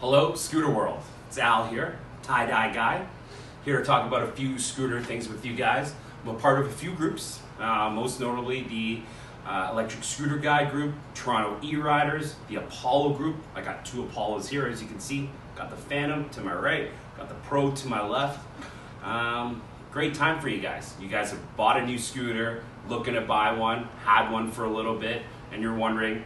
Hello, Scooter World. It's Al here, tie-dye guy, here to talk about a few scooter things with you guys. I'm a part of a few groups, most notably the Electric Scooter Guy group, Toronto E-Riders, the Apollo group. I got two Apollos here, as you can see. Got the Phantom to my right, got the Pro to my left. Great time for you guys. You guys have bought a new scooter, looking to buy one, had one for a little bit, and you're wondering,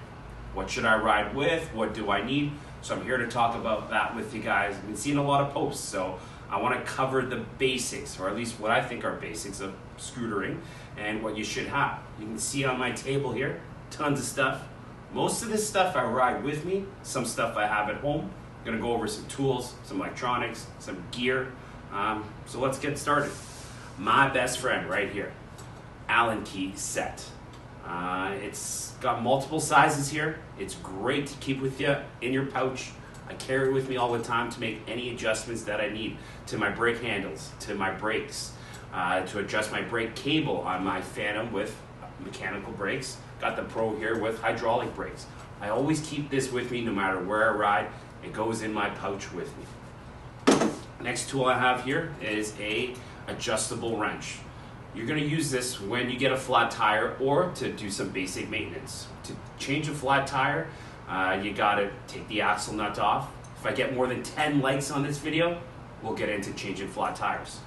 what should I ride with? What do I need? So I'm here to talk about that with you guys. I've been seeing a lot of posts, so I want to cover the basics, or at least what I think are basics of scootering and what you should have. You can see on my table here, tons of stuff. Most of this stuff I ride with me, some stuff I have at home. I'm gonna go over some tools, some electronics, some gear. So let's get started. My best friend right here, Allen key set. It's got multiple sizes here. It's great to keep with you in your pouch. I carry it with me all the time to make any adjustments that I need to my brake handles, to my brakes, to adjust my brake cable on my Phantom with mechanical brakes. Got the Pro here with hydraulic brakes. I always keep this with me no matter where I ride. It goes in my pouch with me. Next tool I have here is a adjustable wrench. You're going to use this when you get a flat tire or to do some basic maintenance. To change a flat tire, you got to take the axle nut off. If I get more than 10 likes on this video, we'll get into changing flat tires.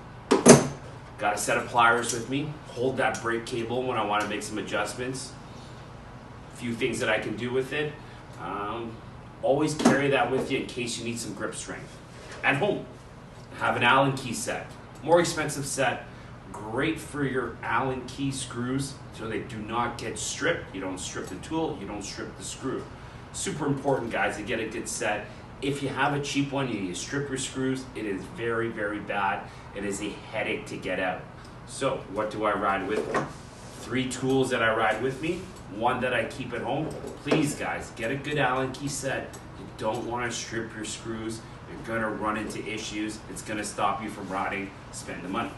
Got a set of pliers with me. Hold that brake cable when I want to make some adjustments. A few things that I can do with it. Always carry that with you in case you need some grip strength. At home, have an Allen key set. More expensive set. Great for your Allen key screws so they do not get stripped. You don't strip the tool, you don't strip the screw. Super important, guys, to get a good set. If you have a cheap one, you strip your screws, it is very, very bad. It is a headache to get out. So what do I ride with? 3 tools that I ride with me, 1 that I keep at home. Please, guys, get a good Allen key set. You don't want to strip your screws. You're gonna run into issues. It's gonna stop you from riding. Spend the money.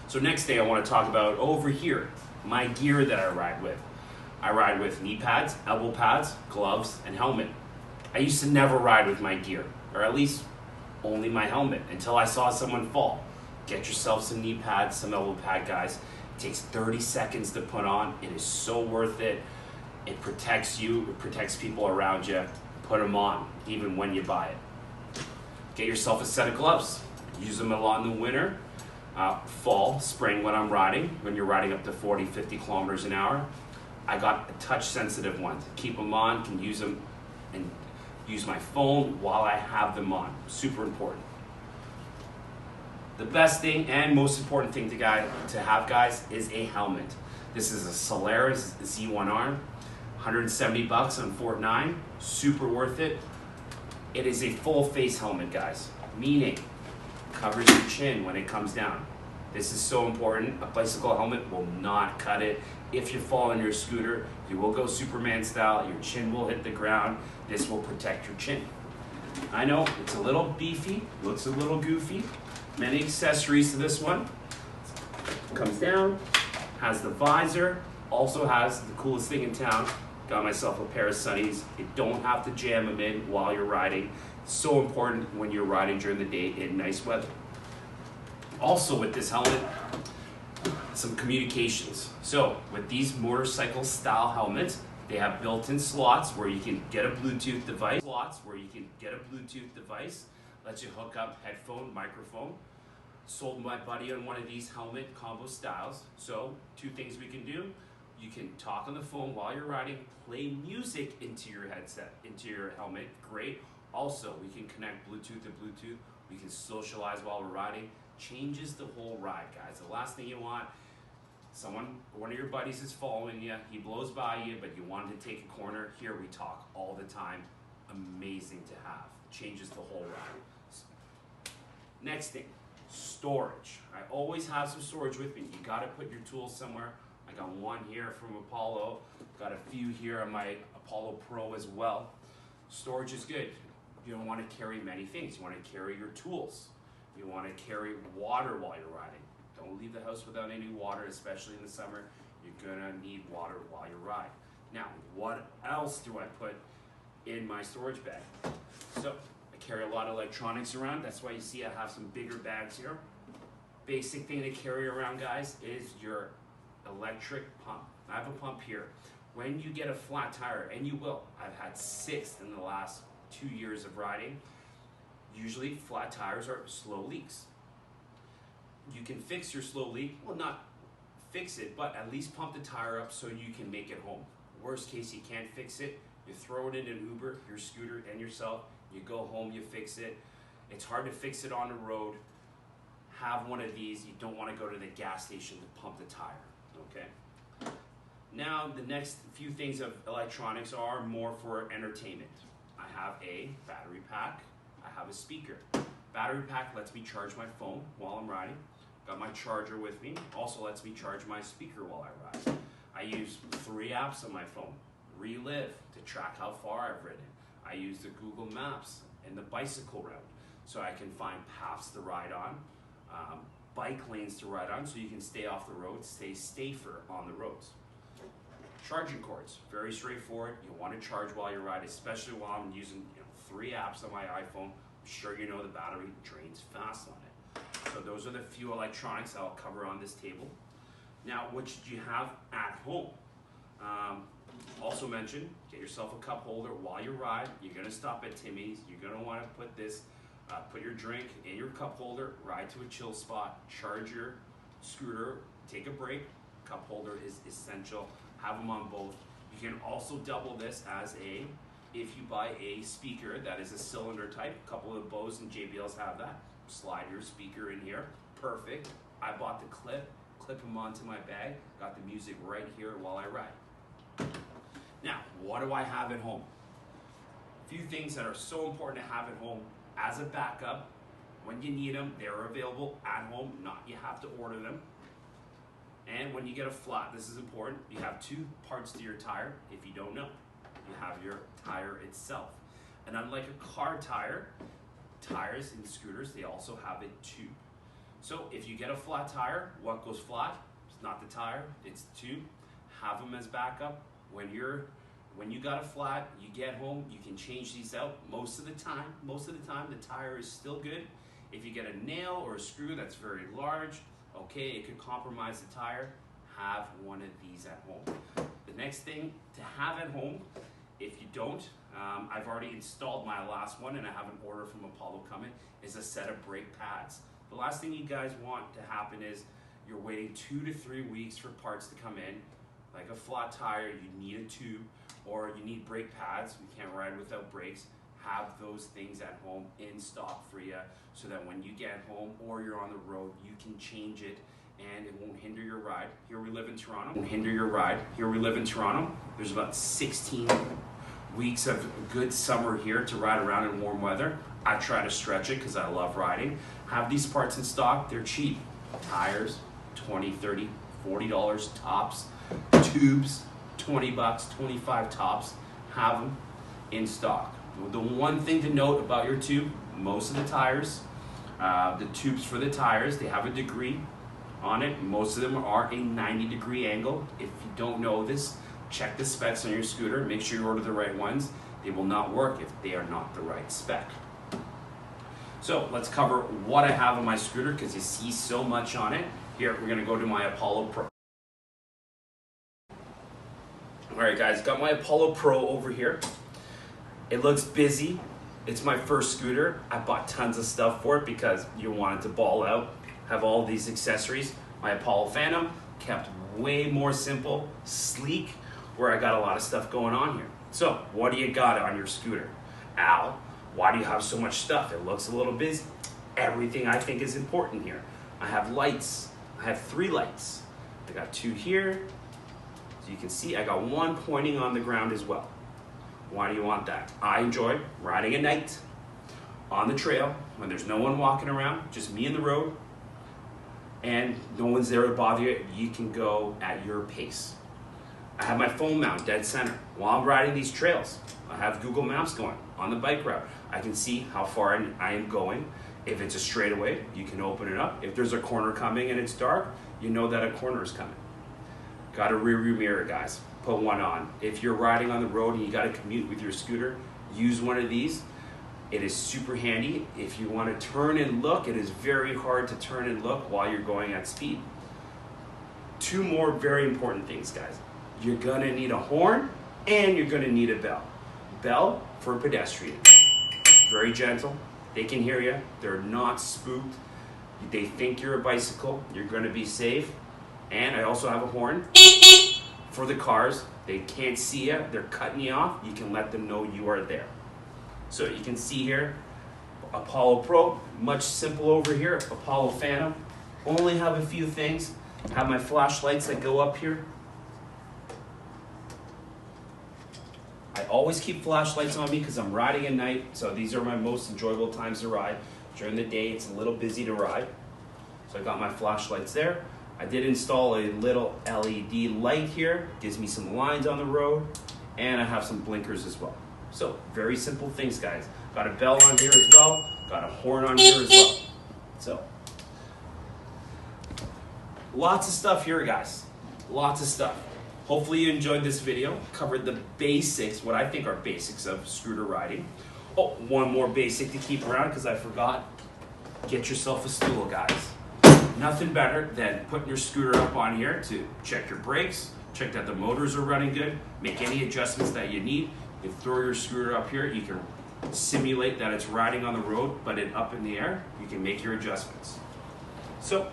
So next thing I want to talk about over here, my gear that I ride with. I ride with knee pads, elbow pads, gloves, and helmet. I used to never ride with my gear, or at least only my helmet, until I saw someone fall. Get yourself some knee pads, some elbow pad, guys. It takes 30 seconds to put on. It is so worth it. It protects you, it protects people around you. Put them on, even when you buy it. Get yourself a set of gloves. Use them a lot in the winter. Fall, spring when I'm riding, when you're riding up to 40, 50 kilometers an hour. I got a touch sensitive one. Keep them on, can use them and use my phone while I have them on. Super important. The best thing and most important thing to have, guys, is a helmet. This is a Solaris Z1R, 170 bucks on Fortnite. Super worth it. It is a full face helmet, guys, meaning covers your chin when it comes down. This is so important. A bicycle helmet will not cut it. If you fall on your scooter, you will go Superman style. Your chin will hit the ground. This will protect your chin. I know it's a little beefy, looks a little goofy. Many accessories to this one. Comes down, has the visor, also has the coolest thing in town. Got myself a pair of sunnies. You don't have to jam them in while you're riding. So important when you're riding during the day in nice weather. Also with this helmet, some communications. So with these motorcycle style helmets, they have built-in slots where you can get a Bluetooth device. Lets you hook up headphone, microphone. Sold my buddy on one of these helmet combo styles. So 2 things we can do. You can talk on the phone while you're riding, play music into your headset, into your helmet. Great. Also, we can connect Bluetooth to Bluetooth. We can socialize while we're riding. Changes the whole ride, guys. The last thing you want, one of your buddies is following you. He blows by you, but you wanted to take a corner. Here we talk all the time. Amazing to have. Changes the whole ride. Next thing, storage. I always have some storage with me. You gotta put your tools somewhere. I got one here from Apollo. Got a few here on my Apollo Pro as well. Storage is good. You don't want to carry many things. You want to carry your tools. You want to carry water while you're riding. Don't leave the house without any water, especially in the summer. You're gonna need water while you ride. Now, what else do I put in my storage bag? So I carry a lot of electronics around. That's why you see I have some bigger bags here. Basic thing to carry around, guys, is your electric pump. I have a pump here. When you get a flat tire, and you will, I've had 6 in the last 2 years of riding. Usually flat tires are slow leaks. You can fix your slow leak, well, not fix it, but at least pump the tire up so you can make it home. Worst case, you can't fix it, you throw it in an Uber, your scooter and yourself, you go home, you fix it. It's hard to fix it on the road. Have one of these. You don't want to go to the gas station to pump the tire, okay? Now, the next few things of electronics are more for entertainment. I have a battery pack, I have a speaker. Battery pack lets me charge my phone while I'm riding. Got my charger with me, also lets me charge my speaker while I ride. I use 3 apps on my phone. Relive to track how far I've ridden. I use the Google Maps and the bicycle route so I can find paths to ride on, bike lanes to ride on so you can stay off the road, stay safer on the roads. Charging cords, very straightforward. You want to charge while you ride, especially while I'm using 3 apps on my iPhone. I'm sure you know the battery drains fast on it. So those are the few electronics I'll cover on this table. Now, what should you have at home? Also mentioned, get yourself a cup holder while you ride. You're gonna stop at Timmy's. You're gonna wanna put this, put your drink in your cup holder, ride to a chill spot, charge your scooter, take a break. Cup holder is essential. Have them on both. You can also double this as if you buy a speaker that is a cylinder type. A couple of Bose and JBLs have that. Slide your speaker in here, perfect. I bought the clip them onto my bag, got the music right here while I ride. Now, what do I have at home? A few things that are so important to have at home as a backup. When you need them, they're available at home, not you have to order them. And when you get a flat, this is important, you have 2 parts to your tire. If you don't know, you have your tire itself. And unlike a car tire, tires in scooters, they also have a tube. So if you get a flat tire, what goes flat? It's not the tire, it's the tube. Have them as backup. When you got a flat, you get home, you can change these out. Most of the time, the tire is still good. If you get a nail or a screw that's very large, okay, it could compromise the tire. Have one of these at home. The next thing to have at home, if you don't, I've already installed my last one and I have an order from Apollo coming, is a set of brake pads. The last thing you guys want to happen is you're waiting 2 to 3 weeks for parts to come in. Like a flat tire, you need a tube, or you need brake pads. We can't ride without brakes. Have those things at home in stock for you so that when you get home or you're on the road, you can change it and it won't hinder your ride. Here we live in Toronto. There's about 16 weeks of good summer here to ride around in warm weather. I try to stretch it because I love riding. Have these parts in stock, they're cheap. Tires, $20, $30, $40 tops. Tubes, $20, 25 tops. Have them in stock. The one thing to note about your tube, most of the tires, the tubes for the tires, they have a degree on it. Most of them are a 90-degree angle. If you don't know this, check the specs on your scooter. Make sure you order the right ones. They will not work if they are not the right spec. So let's cover what I have on my scooter because you see so much on it. Here, we're gonna go to my Apollo Pro. All right, guys, got my Apollo Pro over here. It looks busy. It's my first scooter. I bought tons of stuff for it because you wanted to ball out, have all these accessories. My Apollo Phantom kept way more simple, sleek, where I got a lot of stuff going on here. So, what do you got on your scooter? Al, why do you have so much stuff? It looks a little busy. Everything I think is important here. I have lights. I have 3 lights. I got 2 here. So you can see I got 1 pointing on the ground as well. Why do you want that? I enjoy riding at night on the trail when there's no one walking around, just me and the road, and no one's there to bother you. You can go at your pace. I have my phone mount dead center. While I'm riding these trails, I have Google Maps going on the bike route. I can see how far I am going. If it's a straightaway, you can open it up. If there's a corner coming and it's dark, you know that a corner is coming. Got a rear view mirror, guys. Put one on. If you're riding on the road and you got to commute with your scooter, use one of these. It is super handy. If you want to turn and look, it is very hard to turn and look while you're going at speed. Two more very important things, guys. You're gonna need a horn and you're gonna need a bell. Bell for pedestrians. Very gentle. They can hear you. They're not spooked. They think you're a bicycle. You're gonna be safe. And I also have a horn for the cars. They can't see you. They're cutting you off. You can let them know you are there. So you can see here, Apollo Pro, much simple over here. Apollo Phantom, only have a few things. Have my flashlights that go up here. I always keep flashlights on me because I'm riding at night, so these are my most enjoyable times to ride. During the day, it's a little busy to ride. So I got my flashlights there. I did install a little LED light here, gives me some lines on the road, and I have some blinkers as well. So, very simple things, guys. Got a bell on here as well, got a horn on here as well. So, lots of stuff here, guys. Lots of stuff. Hopefully you enjoyed this video. Covered the basics, what I think are basics of scooter riding. Oh, one more basic to keep around because I forgot. Get yourself a stool, guys. Nothing better than putting your scooter up on here to check your brakes, check that the motors are running good, make any adjustments that you need. You throw your scooter up here, you can simulate that it's riding on the road, but up in the air, you can make your adjustments. So,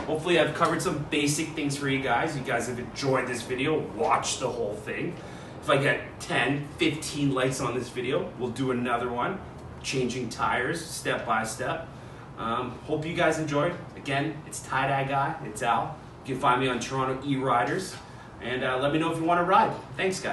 hopefully I've covered some basic things for you guys. You guys have enjoyed this video, watch the whole thing. If I get 10, 15 likes on this video, we'll do another one, changing tires step by step. Hope you guys enjoyed. Again, it's Tie Dye Guy, it's Al. You can find me on Toronto E-Riders, and let me know if you want to ride. Thanks, guys.